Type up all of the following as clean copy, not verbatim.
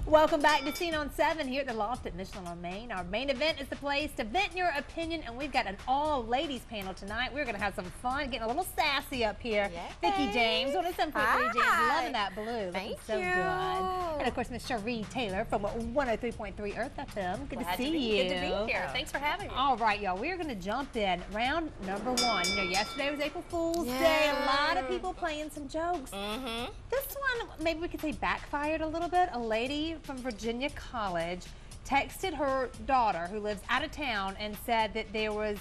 Welcome back to Scene on 7 here at the Loft at Michelin on Main. Our main event is the place to vent your opinion, and we've got an all-ladies panel tonight. We're going to have some fun, getting a little sassy up here. Yes. Vicky James, what is some for you, James? Loving that blue. Thank so you. Good. And of course, Miss Sherí Taylor from 103.3 Earth FM. Good to see you. Good to be here. Thanks for having me. All right, y'all. We're going to jump in. Round number 1. You know, yesterday was April Fool's Day. A lot of people playing some jokes. This one, maybe we could say backfired a little bit. A lady from Virginia College texted her daughter who lives out of town and said that there was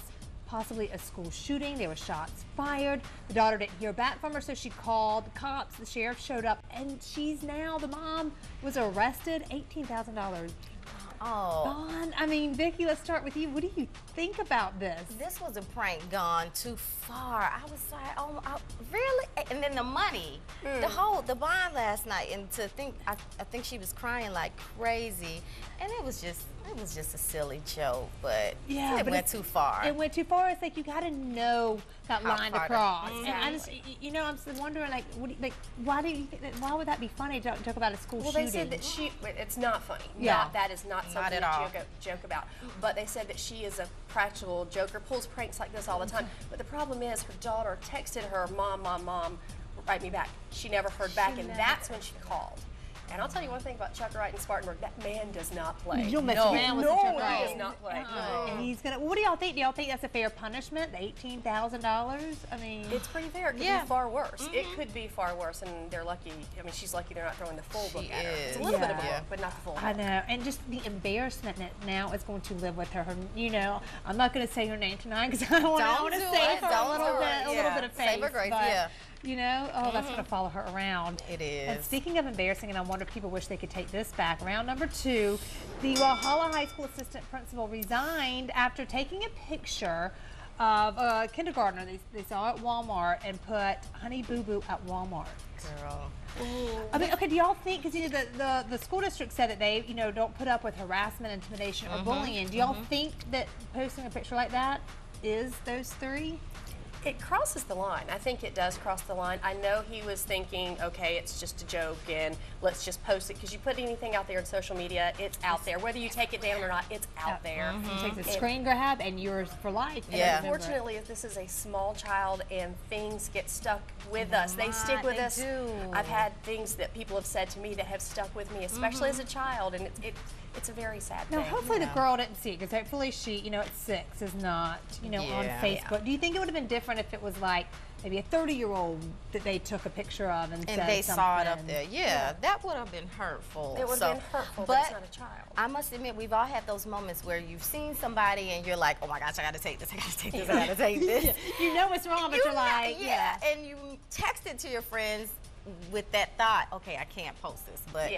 possibly a school shooting. There were shots fired. The daughter didn't hear back from her, so she called the cops. The sheriff showed up, and the mom was arrested. $18,000 bond. I mean, Vicky, let's start with you. What do you think about this? This was a prank gone too far. I was like, oh, really? And then the money, the bond last night, and to think, I think she was crying like crazy, and it was just a silly joke, but yeah, it went too far. It went too far. It's like you got to know that line to cross. And I just, you know, I'm just wondering, like, why do you think that? Why would that be funny to talk about a school shooting? Well, they said that it's not funny. Yeah, that is not something to joke about. But they said that she is a practical joker, pulls pranks like this all the time. But the problem is, her daughter texted her, "Mom, write me back." She never heard back, and that's when she called. And I'll tell you one thing about Chuck Wright in Spartanburg, that man does not play. You don't mess around with Chuck Wright. He does not play. And he's gonna. What do y'all think? Do y'all think that's a fair punishment? The $18,000. I mean, it's pretty fair. It could be far worse. It could be far worse, and they're lucky. I mean, she's lucky they're not throwing the full book at her. It's a little bit of a book, but not the full book. I know, and just the embarrassment that now is going to live with her. You know, I'm not going to say her name tonight because I want to save her a little bit of face. Save her grace, You know, that's going to follow her around. It is. And speaking of embarrassing, and I wonder if people wish they could take this back, round number 2, the Walhalla High School assistant principal resigned after taking a picture of a kindergartner they saw at Walmart and put Honey Boo Boo at Walmart. Girl. I mean, okay, do y'all think, because you know, the school district said that they, you know, don't put up with harassment, intimidation, or bullying. Do y'all think that posting a picture like that is those 3? It crosses the line. I think it does cross the line. I know he was thinking, okay, it's just a joke and let's just post it, because you put anything out there in social media, it's out there. Whether you take it down or not, it's out there. You take the screen grab and yours for life. And unfortunately, if this is a small child and things get stuck with us, they stick with us. I've had things that people have said to me that have stuck with me, especially as a child, and it's a very sad thing. Now, hopefully the girl didn't see it, because hopefully she, you know, at 6 is not, you know, on Facebook. Do you think it would have been different if it was like maybe a 30-year-old that they took a picture of and said they something? saw it up there? Yeah, that would have been hurtful. It would have been hurtful, but it's not a child. I must admit, we've all had those moments where you've seen somebody and you're like, oh my gosh, I gotta take this, I gotta take this, I gotta take this. You know what's wrong, but you're like, and you text it to your friends with that thought, okay, I can't post this, but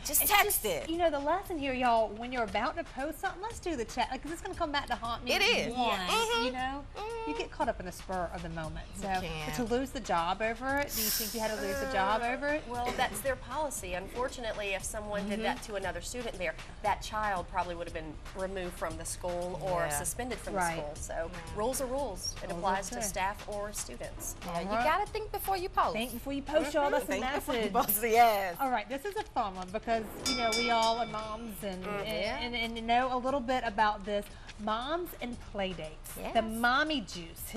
just text it. You know, the lesson here, y'all, when you're about to post something, let's do the chat, because it's going to come back to haunt me. It is. You know, you get caught up in the spur of the moment. So to lose the job over it, do you think you had to lose the job over it? Well, that's their policy. Unfortunately, if someone did that to another student there, that child probably would have been removed from the school or suspended from the school. So rules are rules. It applies to staff or students. You got to think before you post. Think before you post, y'all. That's a message. Yes. All right, this is a fun one because, you know, we all are moms and know a little bit about this. Moms and play dates. The mommy juice.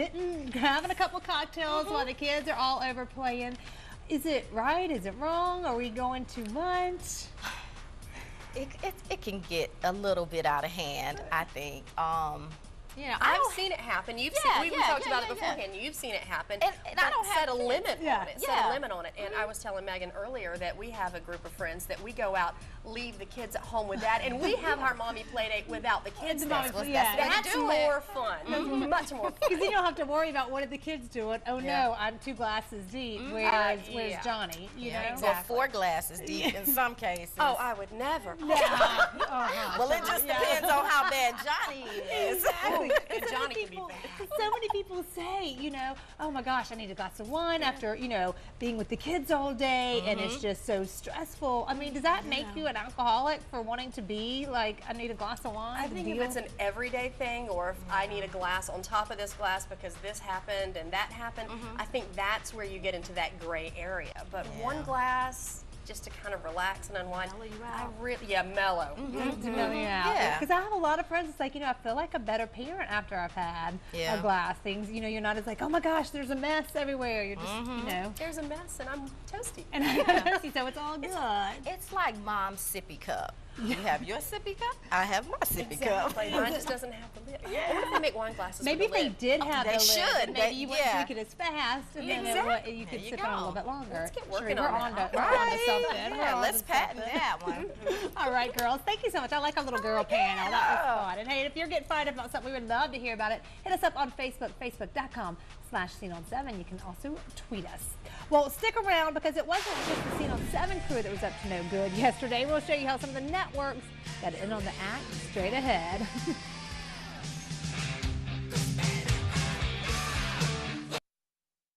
Having a couple cocktails while the kids are all over playing. Is it right? Is it wrong? Are we going too much? It can get a little bit out of hand, I think. You know, I've seen it happen. You've seen. We talked about it beforehand. You've seen it happen. And I don't set a limit on it. Set a limit on it. And I was telling Megan earlier that we have a group of friends that we go out, leave the kids at home with that, and we have our mommy play date without the kids. That's more fun. That's much more fun. Because you don't have to worry about what are the kids doing. Oh no, I'm 2 glasses deep. Where's Johnny? You know, or 4 glasses deep in some cases. Oh, I would never. Well, it just depends on how bad Johnny is. Exactly. And Johnny can be bad. So many people say, you know, oh my gosh, I need a glass of wine after, you know, being with the kids all day, and it's just so stressful. I mean, does that make you an alcoholic for wanting to be like, I need a glass of wine? I think if it's an everyday thing, or if I need a glass on top of this glass because this happened and that happened, I think that's where you get into that gray area. But one glass, just to kind of relax and unwind. Mellow you I out. really, mellow. To mellow you out. Yeah. Because I have a lot of friends. It's like, I feel like a better parent after I've had a glass. Things, you're not as like, oh my gosh, there's a mess everywhere. You're just, There's a mess and I'm toasty. and I'm toasty, so it's all good. It's like mom's sippy cup. You have your sippy cup, I have my sippy cup. Exactly. Mine just doesn't have the lid. I wonder if they make wine glasses Maybe with if a they lid. did have They the lid, should. maybe you wouldn't drink it as fast, and then you could There you sip it on a little go. bit longer. Let's get working Sheree, we're on on that. to, we're on to something. We're Yeah, on let's to patent something. that one. All right, girls. Thank you so much. I like our little girl panel. That was fun. And hey, if you're getting fired up about something, we would love to hear about it. Hit us up on Facebook, facebook.com/Scene on 7. You can also tweet us. Well, stick around because it wasn't just the Scene on 7 crew that was up to no good yesterday. We'll show you how some of the networks got in on the act straight ahead.